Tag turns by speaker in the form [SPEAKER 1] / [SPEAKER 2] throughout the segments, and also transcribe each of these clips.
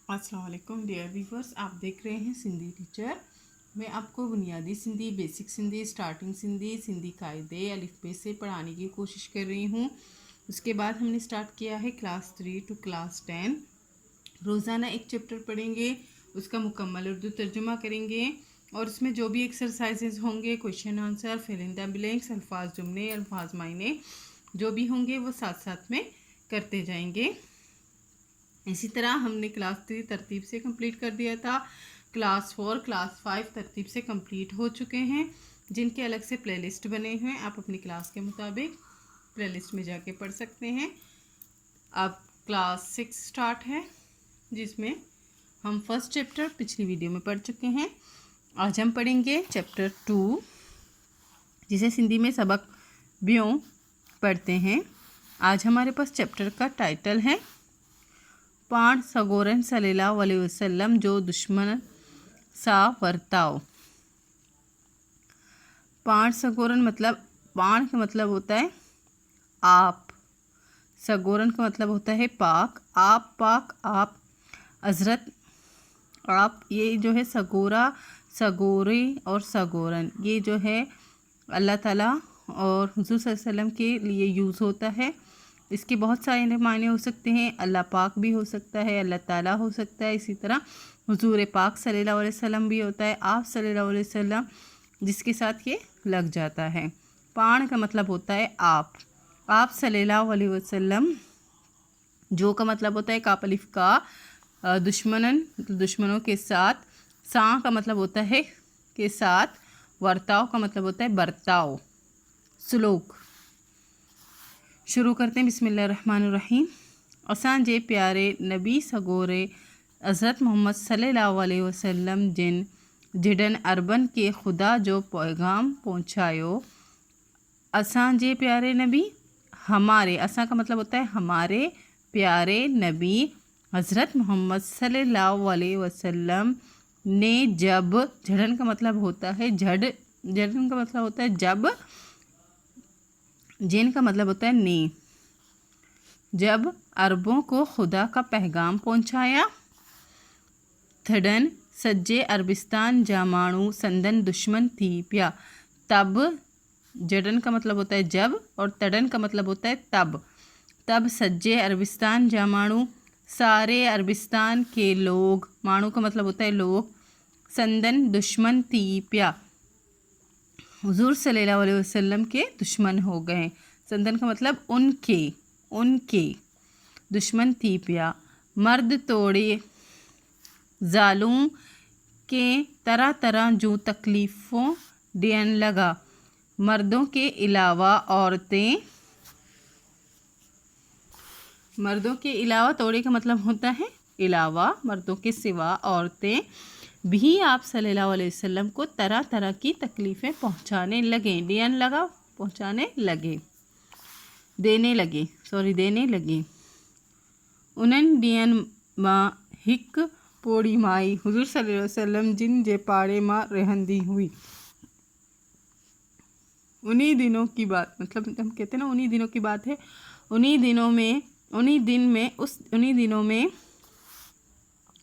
[SPEAKER 1] अस्सलाम वालेकुम dear viewers, आप देख रहे हैं सिंधी टीचर। मैं आपको बुनियादी सिंधी, बेसिक सिंधी, स्टार्टिंग सिंधी, सिंधी कायदे अलिफ बे से पढ़ाने की कोशिश कर रही हूँ। उसके बाद हमने स्टार्ट किया है क्लास 3 टू क्लास 10। रोज़ाना एक चैप्टर पढ़ेंगे, उसका मुकम्मल उर्दू तर्जुमा करेंगे और उसमें जो भी एक्सरसाइजेज होंगे, question answer, fill in the blanks, अल्फाज जुमले, अल्फाज मायने जो भी होंगे वो साथ साथ में करते जाएंगे। इसी तरह हमने क्लास 3 तरतीब से कंप्लीट कर दिया था। क्लास 4, क्लास 5 तरतीब से कंप्लीट हो चुके हैं, जिनके अलग से प्लेलिस्ट बने हुए हैं। आप अपनी क्लास के मुताबिक प्लेलिस्ट में जाके पढ़ सकते हैं। अब क्लास 6 स्टार्ट है, जिसमें हम फर्स्ट चैप्टर पिछली वीडियो में पढ़ चुके हैं। आज हम पढ़ेंगे चैप्टर 2, जिसे सिंधी में सबक ब्यों पढ़ते हैं। आज हमारे पास चैप्टर का टाइटल है पाण सगोरन सल्लल्लाहु अलैहि वसल्लम जो दुश्मन सा वर्ताव। पाण सगोरन मतलब, पाण का मतलब होता है आप, सगोरन का मतलब होता है पाक। आप पाक, आप हजरत, आप ये जो है सगोरा, सगोरे और सगोरन, ये जो है अल्लाह ताला और हुज़ूर सल्लल्लाहु अलैहि वसल्लम के लिए यूज़ होता है। इसके बहुत सारे मायने हो सकते हैं। अल्लाह पाक भी हो सकता है, अल्लाह ताला हो सकता है, इसी तरह हुजूर पाक सल्लल्लाहु अलैहि वसल्लम भी होता है, आप सल्लल्लाहु अलैहि वसल्लम, जिसके साथ ये लग जाता है। पाण का मतलब होता है आप सल्लल्लाहु अलैहि वसल्लम। जो का मतलब होता है काफ अलिफ का, दुश्मनन दुश्मनों के साथ। सा का मतलब होता है के साथ। वर्ताव का मतलब होता है बर्ताव, सलूक। शुरू करते हैं। बिस्मिल्लाहिर्रहमानिर्रहीम। असां जे प्यारे नबी सगोरे हज़रत मोहम्मद सल्लल्लाहु अलैहि वसल्लम जिडन अरबन के खुदा जो पैगाम पहुँचायो। असां जे प्यारे नबी, हमारे, असां का मतलब होता है हमारे प्यारे नबी हज़रत मोहम्मद सल्लल्लाहु अलैहि वसल्लम ने जब, झड़न का मतलब होता है झड़न का मतलब होता है जब, जिन का मतलब होता है ने, जब अरबों को खुदा का पैगाम पहुंचाया। थडन सज्जे अरबिस्तान जामाणु संदन दुश्मन थी प्या। तब, जडन का मतलब होता है जब और तडन का मतलब होता है तब सज्जे अरबिस्तान जामाणु, सारे अरबिस्तान के लोग, माणु का मतलब होता है लोग, संदन दुश्मन थी प्या, हुजूर सल्लल्लाहु अलैहि वसल्लम के दुश्मन हो गए। संदन का मतलब उनके दुश्मन थी प्या। मर्द तोड़े जालूम के तरह तरह जो तकलीफ़ों देन लगा। मर्दों के अलावा औरतें, मर्दों के अलावा, तोड़े का मतलब होता है अलावा, मर्दों के सिवा औरतें भी आप सल्लल्लाहु अलैहि वसल्लम को तरह तरह की तकलीफ़ें पहुंचाने लगे। देन लगा, पहुंचाने लगे, देने लगे। उन्हनि ॾींहंनि मां हिकु पोड़ी माई हुज़ूर सल्लल्लाहु अलैहि वसल्लम जिन जे पाड़े मां रहंदी हुई। उन्हीं दिनों की बात, मतलब हम कहते हैं ना उन्हीं दिनों की बात है। उन्हीं दिनों में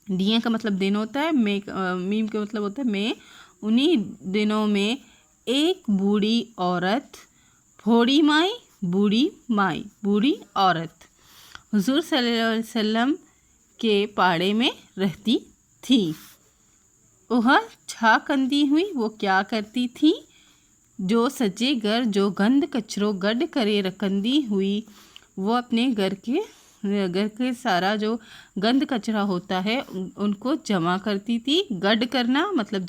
[SPEAKER 1] दिया का मतलब दिन होता है, मीम का मतलब होता है मैं। उन्हीं दिनों में एक बूढ़ी औरत, बूढ़ी औरत हुजूर सल्लल्लाहु अलैहि वसल्लम के पाड़े में रहती थी। वह छा कंदी हुई, वो क्या करती थी, जो सजे घर जो गंद कचरो गड करे रखंदी हुई, वो अपने घर के सारा जो गंद कचरा होता है उनको जमा करती थी। गड करना मतलब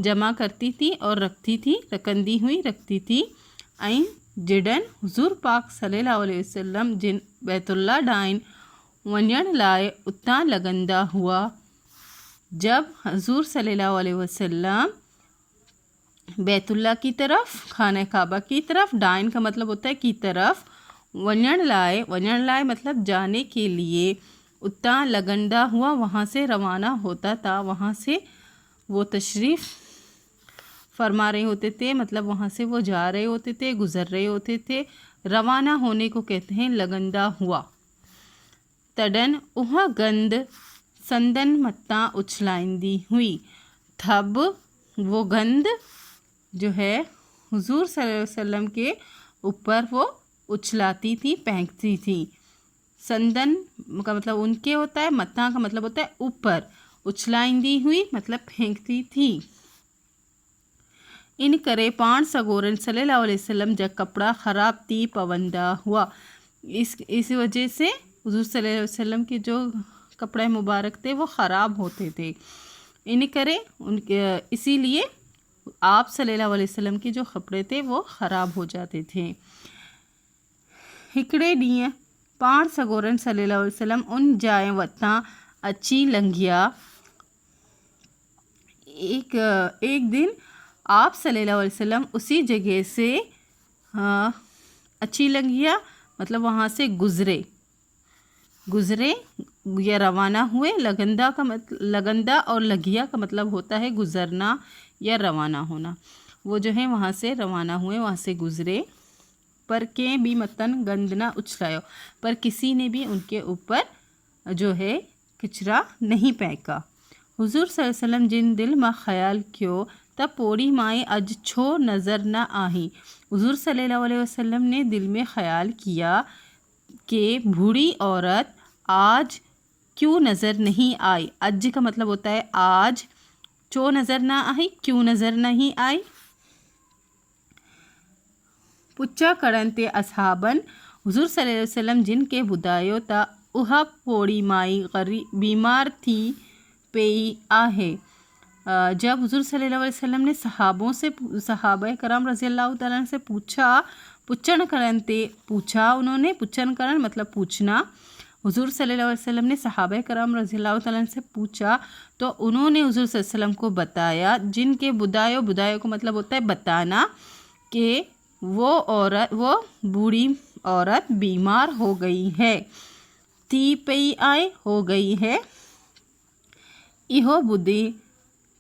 [SPEAKER 1] जमा करती थी और रखती थी, रखंदी हुई रखती थी। ऐं जिडन हुजूर पाक सल्लल्लाहु अलैहि वसल्लम जिन बैतुल्ला डाइन वञण लाइ उतां लगंदा हुआ। जब हुजूर सल्लल्लाहु अलैहि वसल्लम बैतुल्ला की तरफ, खाना काबा की तरफ, डाइन का मतलब होता है की तरफ, वञण लाए मतलब जाने के लिए, उतां लगंदा हुआ वहाँ से रवाना होता था, वहाँ से वो तशरीफ़ फरमा रहे होते थे, मतलब वहाँ से वो जा रहे होते थे, गुज़र रहे होते थे। रवाना होने को कहते हैं लगंदा हुआ। तडन उह गंद संदन मत्ता उछलाइंदी हुई। तब वो गंद जो है हुजूर सल्लल्लाहु अलैहि वसल्लम के ऊपर वो उछलाती थी, फेंकती थी। संदन का मतलब उनके होता है, मत्ता का मतलब होता है ऊपर, उछलाइंदी हुई मतलब फेंकती थी। इन करे पाण सगोरन सल्लल्लाहु अलैहि वसल्लम जब कपड़ा ख़राब थी पवंदा हुआ। इस वजह से हुजूर सल्लल्लाहु अलैहि वसल्लम के जो कपड़े मुबारक थे वो ख़राब होते थे। इन करे उनके इसीलिए आप सल्लल्लाहु अलैहि वसल्लम के जो कपड़े थे वो ख़राब हो जाते थे। हिकड़े ॾींहुं पाण सगोरन सल्लल्लाहु अलैहि वसल्लम उन जाए वतां अची लंघिया। एक दिन आप सल्लल्लाहु अलैहि वसल्लम उसी जगह से अच्छी लंघिया मतलब वहाँ से गुज़रे या रवाना हुए। लगंदा और लगिया का मतलब होता है गुज़रना या रवाना होना। वो जो है वहाँ से रवाना हुए, वहाँ से गुज़रे। पर के भी मतन गंद ना उछलायो, पर किसी ने भी उनके ऊपर जो है कचरा नहीं फेंका। हुजूर सल्लल्लाहु अलैहि वसल्लम जिन दिल में ख्याल क्यों तब पोड़ी माए अज छो नज़र न आई। हुजूर सल्लल्लाहु अलैहि वसल्लम ने दिल में ख्याल किया कि बूढ़ी औरत आज क्यों नज़र नहीं आई। अज का मतलब होता है आज, चो नज़र ना आई क्यों नज़र नहीं आई। पुच्छा करन ते असहाबन हुजूर सल्लल्लाहु अलैहि वसल्लम जिनके बुदायो ता उहा पोड़ी माई बीमार थी पेई आहे। जब हुजूर सल्लल्लाहु अलैहि वसल्लम ने सहाबा कराम रज़ी अल्लाह तआला से पुच्छन करन ते पूछा, उन्होंने पुच्छन करन मतलब पूछना। हुजूर सल्लल्लाहु अलैहि वसल्लम ने सहाबा कराम रज़ी अल्लाह तआला से पूछा तो उन्होंने हुजूर सल्लल्लाहु अलैहि वसल्लम को बताया। जिनके बुदायो को मतलब होता है बताना कि वो बूढ़ी औरत बीमार हो गई है, थी पई आए हो गई है। इहो बुद्धि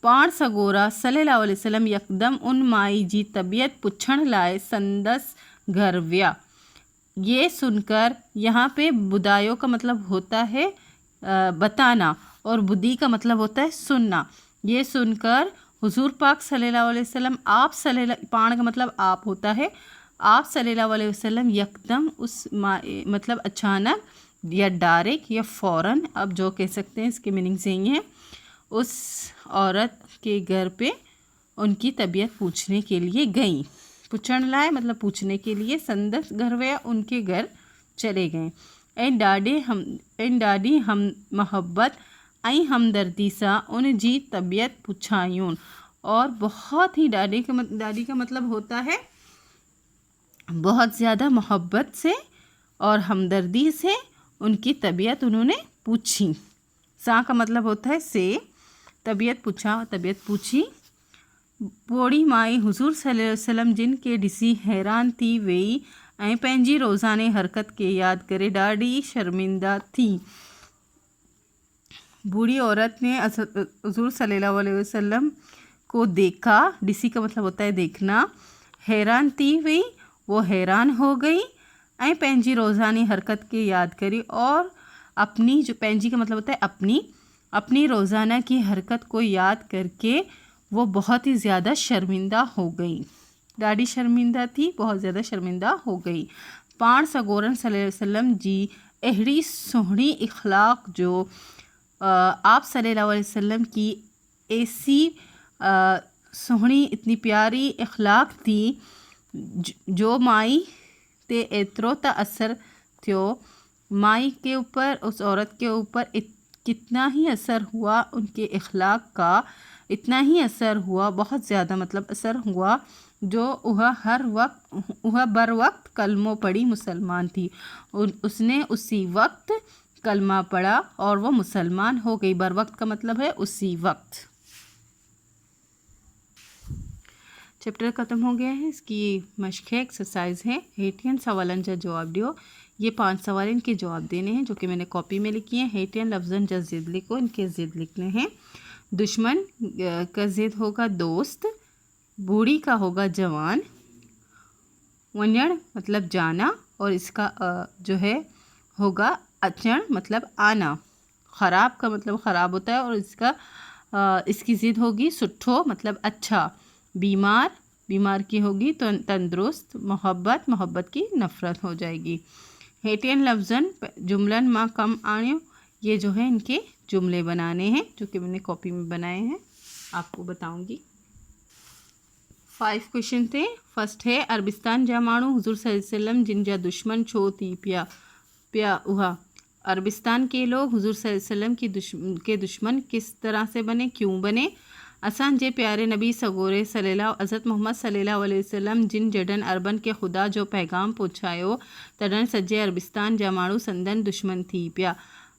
[SPEAKER 1] पाण सगोरा सल्लल्लाहु अलैहि वसल्लम यकदम उन माई जी तबीयत पुछण लाए संदस घर व्या। ये सुनकर यहाँ पे बुदायो का मतलब होता है बताना और बुद्धि का मतलब होता है सुनना। ये सुनकर हुजूर पाक सल्लल्लाहु अलैहि वसल्लम पाण का मतलब आप होता है, आप सल्लल्लाहु अलैहि वसल्लम यकदम उस मतलब अचानक या डायरेक्ट या फ़ौरन, अब जो कह सकते हैं इसके मीनिंग सही है, उस औरत के घर पे उनकी तबीयत पूछने के लिए गई। पुछण लाए मतलब पूछने के लिए, संदस घर वे उनके घर चले गए। ऐं ॾाढी हम मोहब्बत ऐं हमदर्दी सां उन जी तबीयत पुछायूं। और बहुत ही डाडी का मतलब होता है बहुत ज़्यादा मोहब्बत से और हमदर्दी से उनकी तबीयत उन्होंने पूछी। सा का मतलब होता है से, तबीयत पूछी। पोड़ी माई हुजूर सल्लल्लाहु अलैहि वसल्लम जिनके ॾिसी हैरान थी वेई ऐं पंहिंजी रोज़ाने हरकत के याद करे ॾाढी शर्मिंदा थी। बूढ़ी औरत ने हुजूर सल्लल्लाहु अलैहि वसल्लम को देखा, ॾिसी का मतलब होता है देखना, हैरान थी वेई वो हैरान हो गई, ऐं पंहिंजी रोज़ानी हरकत के याद करी और अपनी जो पंहिंजी का मतलब होता है अपनी रोज़ाना की हरकत को याद करके वो बहुत ही ज़्यादा शर्मिंदा हो गई। ॾाढी शर्मिंदा थी, बहुत ज़्यादा शर्मिंदा हो गई। पाण सगोरन सल्लल्लाहु अलैहि वसल्लम जी अहिड़ी सुहिणी इख़लाक़ जो आप सल्लल्लाहु अलैहि वसल्लम की ऐसी सुहिणी इतनी प्यारी इख़लाक़ थी जो माई ते एतिरो त असर थियो। माई के ऊपर, उस औरत के ऊपर कितना ही असर हुआ उनके इख़लाक़ का, इतना ही असर हुआ, बहुत ज़्यादा मतलब असर हुआ जो वह बर वक्त कलमो पढ़ी मुसलमान थी। उसने उसी वक्त कलमा पढ़ा और वो मुसलमान हो गई। बर वक्त का मतलब है उसी वक्त। चैप्टर ख़त्म हो गया है। इसकी मश्क है, एक्सरसाइज है। 18 सवालन जा जवाब दियो। ये 5 सवाल इनके जवाब देने हैं जो कि मैंने कॉपी में लिखी हैं। 18 लफ्ज़न जा ज़िद लिखो, इनके ज़िद लिखने हैं। दुश्मन का ज़िद होगा दोस्त, बूढ़ी का होगा जवान, वंजण मतलब जाना और इसका जो है होगा अचण मतलब आना। خراب کا مطلب خراب ہوتا ہے اور اس کی ضد ہوگی سٹھو مطلب اچھا. بیمار کی ہوگی تندرست. محبت کی نفرت ہو جائے گی. ہیٹین لفظن جملن ماں کم آنیو، یہ جو ہے ان کے جملے بنانے ہیں جو کہ میں نے کاپی میں بنائے ہیں، آپ کو بتاؤں گی. 5 کویشچن تھے. فرسٹ ہے عربستان جا ماڻهو حضور صلی اللہ علیہ وسلم جن جا دشمن چھو تھی پیا اہا. عربستان کے لوگ حضور صلی اللہ علیہ وسلم کے دشمن کس طرح سے بنے، کیوں بنے. اساں جے پیارے نبی سگورے حضرت محمد صلی اللہ علیہ وسلم جن جڈن عربن کے خدا جو پیغام پہنچایو تڈن سجے عربستان جا ماڻهو سندن دشمن تھی پیا.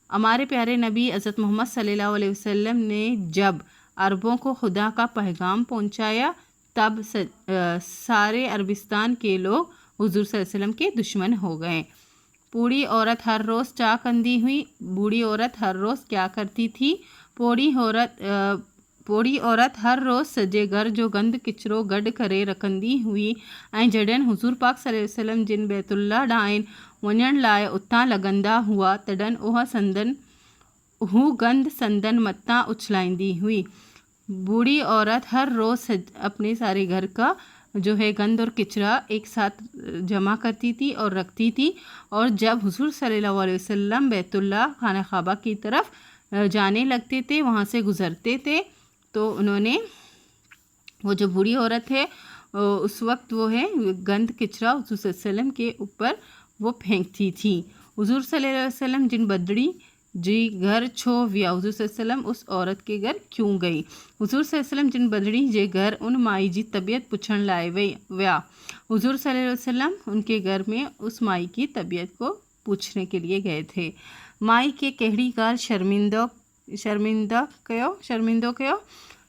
[SPEAKER 1] ہمارے پیارے نبی حضرت محمد صلی اللہ علیہ وسلم نے جب عربوں کو خدا کا پیغام پہنچایا تب سارے عربستان کے لوگ حضور صلی اللہ علیہ وسلم کے دشمن ہو گئے. بوڑھی عورت ہر روز چا کندی ہوئی. بوڑھی عورت ہر روز کیا کرتی تھی. بوڑھی عورت ہر روز سجے گھر جو گند کچرو گڈ کرے رکھندی ہوئی. جڈن حضور پاک صلی اللہ علیہ وسلم جن بیت اللہ ڈائن ونجن لائے اتاں لگندا ہوا تڈن اوہ گند سندن متاں اچھلائندی ہوئی. بوڑھی عورت ہر روز اپنے سارے گھر کا جو ہے گند اور کچرا ایک ساتھ جمع کرتی تھی اور رکھتی تھی، اور جب حضور صلی اللہ علیہ وسلم بیت اللہ خانہ کعبہ کی طرف جانے لگتے تھے، وہاں سے گزرتے تھے، تو انہوں نے وہ جو بوڑھی عورت ہے اس وقت وہ ہے گند کچرا حضور صلی اللہ علیہ وسلم کے اوپر وہ پھینکتی تھی. حضور صلی اللہ علیہ وسلم جن بدڑی جی گھر چھو ویا. حضور صلی اللہ علیہ وسلم اس عورت کے گھر کیوں گئی. حضور صلی اللہ علیہ وسلم جن بدڑی جے گھر ان مائی جی طبیعت پوچھن لائے ویا. حضور صلی اللہ علیہ وسلم ان کے گھر میں اس مائی کی طبیعت کو پوچھنے کے لیے گئے تھے. مائی کے کہڑی گال شرمندہ کیو.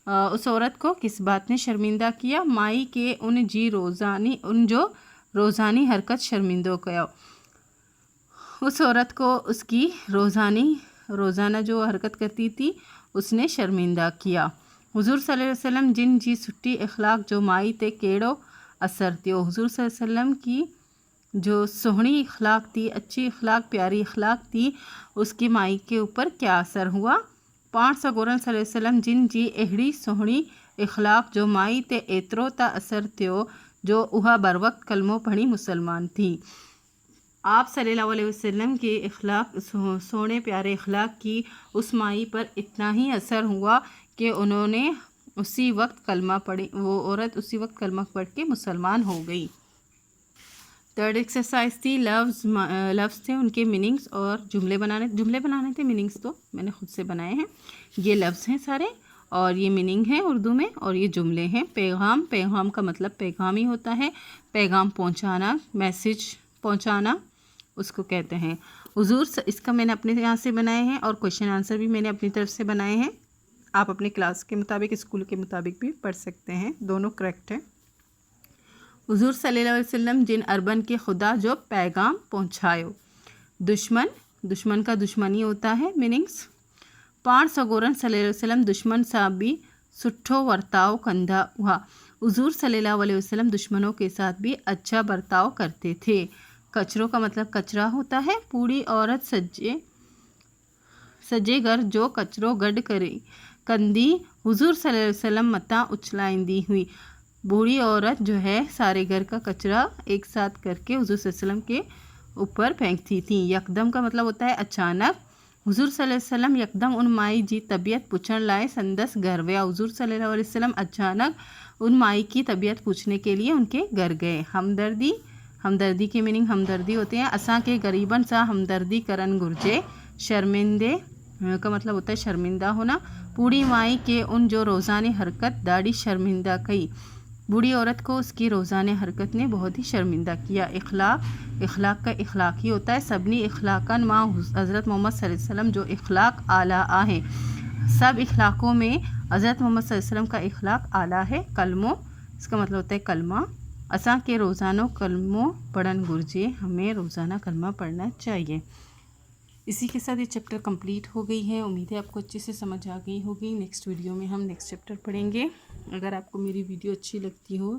[SPEAKER 1] اس عورت کو کس بات نے شرمندہ کیا. مائی کے ان جو روزانی حرکت شرمندہ کیو. اس عورت کو اس کی روزانہ جو حرکت کرتی تھی اس نے شرمندہ کیا. حضور صلی اللہ علیہ وسلم جن جی سٹی اخلاق جو مائی تے کیڑو اثر تھیو. حضور صلی اللہ علیہ وسلم کی جو سہنی اخلاق تھی، اچھی اخلاق، پیاری اخلاق تھی، اس کی مائی کے اوپر کیا اثر ہوا. پاڻ سگورن صلی اللہ علیہ وسلم جن جی اہڑی سہنی اخلاق جو مائی تے ایترو تا اثر تھیو جو اہا بر وقت کلمو پڑھی مسلمان تھی. آپ صلی اللہ علیہ وسلم کے اخلاق سونے پیارے اخلاق کی اس مائی پر اتنا ہی اثر ہوا کہ انہوں نے اسی وقت کلمہ پڑھی، وہ عورت اسی وقت کلمہ پڑھ کے مسلمان ہو گئی. تھرڈ ایکسرسائز تھی لفظ تھے ان کے میننگز اور جملے بنانے تھے. میننگز تو میں نے خود سے بنائے ہیں. یہ لفظ ہیں سارے اور یہ میننگ ہے اردو میں اور یہ جملے ہیں. پیغام کا مطلب پیغام ہی ہوتا ہے. پیغام پہنچانا، میسج پہنچانا اس کو کہتے ہیں. حضور اس کا میں نے اپنے یہاں سے بنائے ہیں اور کویشچن آنسر بھی میں نے اپنی طرف سے بنائے ہیں. آپ اپنے کلاس کے مطابق، اسکول کے مطابق بھی پڑھ سکتے ہیں، دونوں کریکٹ ہیں. حضور صلی اللہ علیہ وسلم جن عربن کے خدا جو پیغام پہنچایو. دشمن کا دشمنی ہوتا ہے. میننگس: پاڻ سگورن صلی اللہ علیہ وسلم دشمن سان بھی سٹھو ورتاؤ کندا ہوا. حضور صلی اللہ علیہ وسلم دشمنوں کے ساتھ بھی اچھا برتاؤ کرتے تھے. کچروں کا مطلب کچرا ہوتا ہے. بوڑھی عورت سجے گھر جو کچرو گڈ کرے کندی. حضور صلی اللہ علیہ وسلم متاں اچھلائندی ہوئی. بوڑھی عورت جو ہے سارے گھر کا کچرا ایک ساتھ کر کے حضور صلی اللہ علیہ وسلم کے اوپر پھینکتی تھی. یکدم کا مطلب ہوتا ہے اچانک. حضور صلی اللہ علیہ وسلم یکدم ان مائی جی طبیعت پوچھن لائے سندس گھر ویا. حضور صلی اللہ علیہ وسلم اچانک ان مائی کی طبیعت پوچھنے کے لیے ان کے گھر گئے. ہمدردی کے میننگ ہمدردی ہوتے ہیں. اساں کے غریبن سا ہمدردی کرن گرجے. شرمندے کا مطلب ہوتا ہے شرمندہ ہونا. بوڑھی مائی کے ان جو روزانہ حرکت داڑھی شرمندہ کئی. بوڑھی عورت کو اس کی روزانہ حرکت نے بہت ہی شرمندہ کیا. اخلاق کا اخلاق ہی ہوتا ہے. سبنی اخلاقن ماں حضرت محمد صلی اللہ علیہ وسلم جو اخلاق اعلیٰ ہیں. سب اخلاقوں میں حضرت محمد صلی اللہ علیہ وسلم کا اخلاق اعلیٰ ہے. کلموں، اس کا مطلب ہوتا ہے کلمہ. اساں کے روزانہ کلموں پڑھن گرجے. ہمیں روزانہ کلمہ پڑھنا چاہیے. اسی کے ساتھ یہ چیپٹر کمپلیٹ ہو گئی ہے. امید ہے آپ کو اچھے سے سمجھ آ گئی ہوگی. نیکسٹ ویڈیو میں ہم نیکسٹ چیپٹر پڑھیں گے. اگر آپ کو میری ویڈیو اچھی لگتی ہو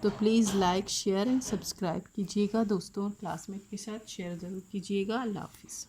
[SPEAKER 1] تو please like, share and subscribe کیجیے گا. دوستوں اور کلاس میٹ کے ساتھ شیئر ضرور کیجیے گا. اللہ حافظ.